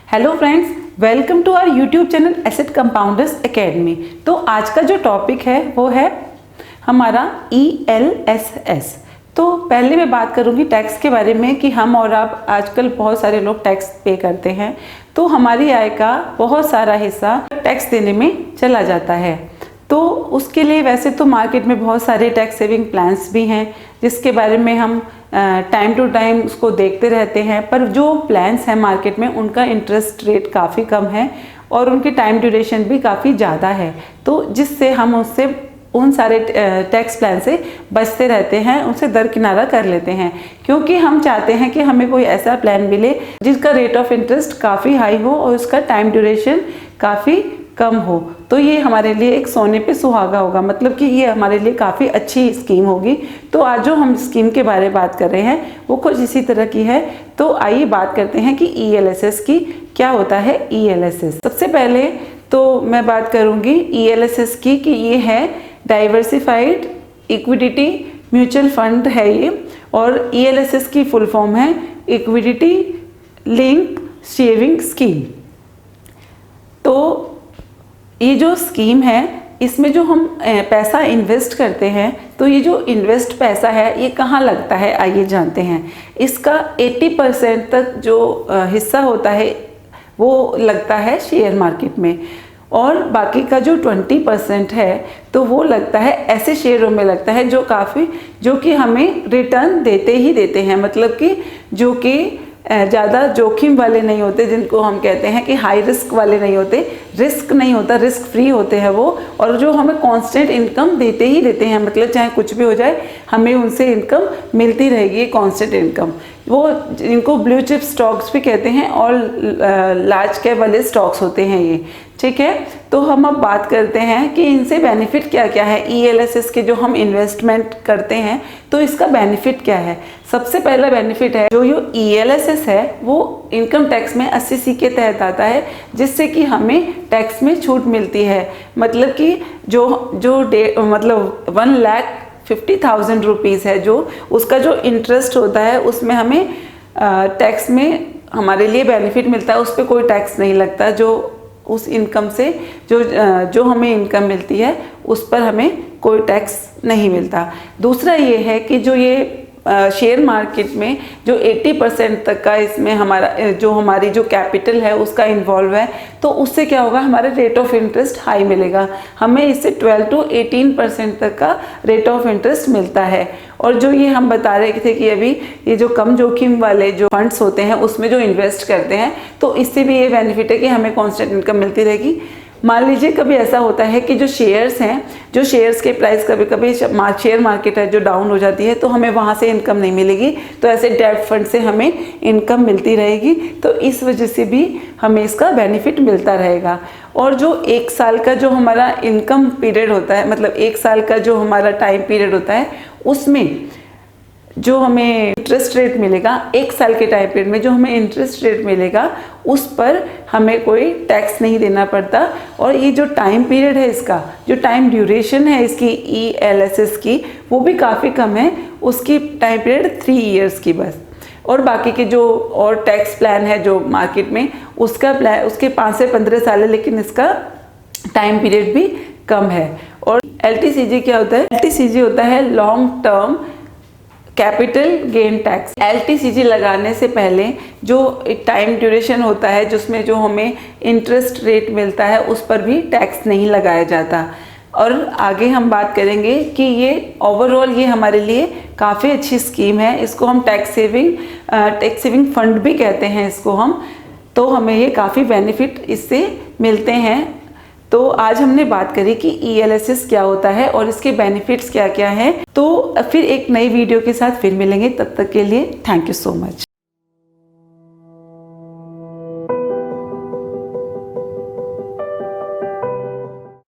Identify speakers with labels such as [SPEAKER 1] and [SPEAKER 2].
[SPEAKER 1] Hello friends, welcome to our YouTube channel asset compounders academy. तो आज का जो टॉपिक है वो है हमारा ELSS। तो पहले मैं बात करूंगी टैक्स के बारे में कि हम और आप आजकल बहुत सारे लोग टैक्स पे करते हैं, तो हमारी आय का बहुत सारा हिस्सा टैक्स देने में चला जाता है। तो उसके लिए वैसे तो मार्केट में बहुत सारे टैक्स सेविंग प्लान्स भी हैं जिसके बारे में हम टाइम टू टाइम उसको देखते रहते हैं, पर जो प्लान्स हैं मार्केट में उनका इंटरेस्ट रेट काफ़ी कम है और उनकी टाइम ड्यूरेशन भी काफ़ी ज़्यादा है, तो जिससे हम उससे उन सारे टैक्स प्लान से बचते रहते हैं, उनसे दरकिनारा कर लेते हैं, क्योंकि हम चाहते हैं कि हमें कोई ऐसा प्लान मिले जिसका रेट ऑफ इंटरेस्ट काफ़ी हाई हो और उसका टाइम ड्यूरेशन काफ़ी कम हो। तो ये हमारे लिए एक सोने पे सुहागा होगा, मतलब कि ये हमारे लिए काफ़ी अच्छी स्कीम होगी। तो आज जो हम स्कीम के बारे में बात कर रहे हैं वो कुछ इसी तरह की है। तो आइए बात करते हैं कि ELSS की क्या होता है। ELSS सबसे पहले तो मैं बात करूँगी ELSS की कि ये है डाइवर्सिफाइड इक्विटी म्यूचुअल फंड है ये, और ELSS की फुल फॉर्म है इक्विटी लिंक सेविंग स्कीम। तो ये जो स्कीम है इसमें जो हम पैसा इन्वेस्ट करते हैं, तो ये जो इन्वेस्ट पैसा है ये कहाँ लगता है आइए जानते हैं। इसका 80% तक जो हिस्सा होता है वो लगता है शेयर मार्केट में, और बाकी का जो 20% है तो वो लगता है ऐसे शेयरों में लगता है जो कि हमें रिटर्न देते ही देते हैं, मतलब कि जो कि ज़्यादा जोखिम वाले नहीं होते, जिनको हम कहते हैं कि हाई रिस्क वाले नहीं होते, रिस्क नहीं होता, रिस्क फ्री होते हैं वो, और जो हमें कांस्टेंट इनकम देते ही देते हैं, मतलब चाहे कुछ भी हो जाए हमें उनसे इनकम मिलती रहेगी, कांस्टेंट इनकम। वो इनको ब्लू चिप स्टॉक्स भी कहते हैं और लार्ज कैप वाले स्टॉक्स होते हैं ये, ठीक है। तो हम अब बात करते हैं कि इनसे बेनिफिट क्या क्या है। ELSS के जो हम इन्वेस्टमेंट करते हैं तो इसका बेनिफिट क्या है। सबसे पहला बेनिफिट है जो ELSS है वो इनकम टैक्स में 80C के तहत आता है, जिससे कि हमें टैक्स में छूट मिलती है। मतलब कि मतलब 1,50,000 रुपीज़ है जो उसका जो इंटरेस्ट होता है उसमें हमें टैक्स में हमारे लिए बेनिफिट मिलता है, उस पर कोई टैक्स नहीं लगता। जो उस इनकम से जो हमें इनकम मिलती है उस पर हमें कोई टैक्स नहीं मिलता। दूसरा ये है कि जो ये शेयर मार्केट में जो 80% तक का इसमें हमारी जो कैपिटल है उसका इन्वॉल्व है, तो उससे क्या होगा, हमारा रेट ऑफ इंटरेस्ट हाई मिलेगा। हमें इससे 12 to 18% तक का रेट ऑफ इंटरेस्ट मिलता है। और जो ये हम बता रहे थे कि अभी ये जो कम जोखिम वाले जो फंड्स होते हैं उसमें जो इन्वेस्ट करते हैं, तो इससे भी ये बेनिफिट है कि हमें कॉन्स्टेंट इनकम मिलती रहेगी। मान लीजिए कभी ऐसा होता है कि जो शेयर्स हैं, जो शेयर्स के प्राइस कभी शेयर मार्केट है जो डाउन हो जाती है तो हमें वहाँ से इनकम नहीं मिलेगी, तो ऐसे डेब्ट फंड से हमें इनकम मिलती रहेगी। तो इस वजह से भी हमें इसका बेनिफिट मिलता रहेगा। और जो 1 साल का जो हमारा इनकम पीरियड होता है, मतलब 1 साल का जो हमारा टाइम पीरियड होता है, उसमें जो हमें इंटरेस्ट रेट मिलेगा, 1 साल के टाइम पीरियड में जो हमें इंटरेस्ट रेट मिलेगा उस पर हमें कोई टैक्स नहीं देना पड़ता। और ये जो टाइम पीरियड है, इसका जो टाइम ड्यूरेशन है इसकी ELSS की, वो भी काफ़ी कम है, उसकी टाइम पीरियड 3 ईयर्स की बस। और बाकी के जो और टैक्स प्लान है जो मार्केट में उसके 5 से 15 साल है, लेकिन इसका टाइम पीरियड भी कम है। और LTCG क्या होता है? LTCG होता है long term capital gain tax. LTCG लगाने से पहले जो एक टाइम ड्यूरेशन होता है जिसमें जो हमें इंटरेस्ट रेट मिलता है उस पर भी टैक्स नहीं लगाया जाता। और आगे हम बात करेंगे कि ये ओवरऑल ये हमारे लिए काफ़ी अच्छी स्कीम है। इसको हम टैक्स सेविंग फंड भी कहते हैं इसको हम, तो हमें ये काफ़ी बेनिफिट इससे मिलते हैं। तो आज हमने बात करी कि ELSS क्या होता है और इसके बेनिफिट्स क्या क्या हैं। तो फिर एक नई वीडियो के साथ फिर मिलेंगे, तब तक के लिए थैंक यू सो मच।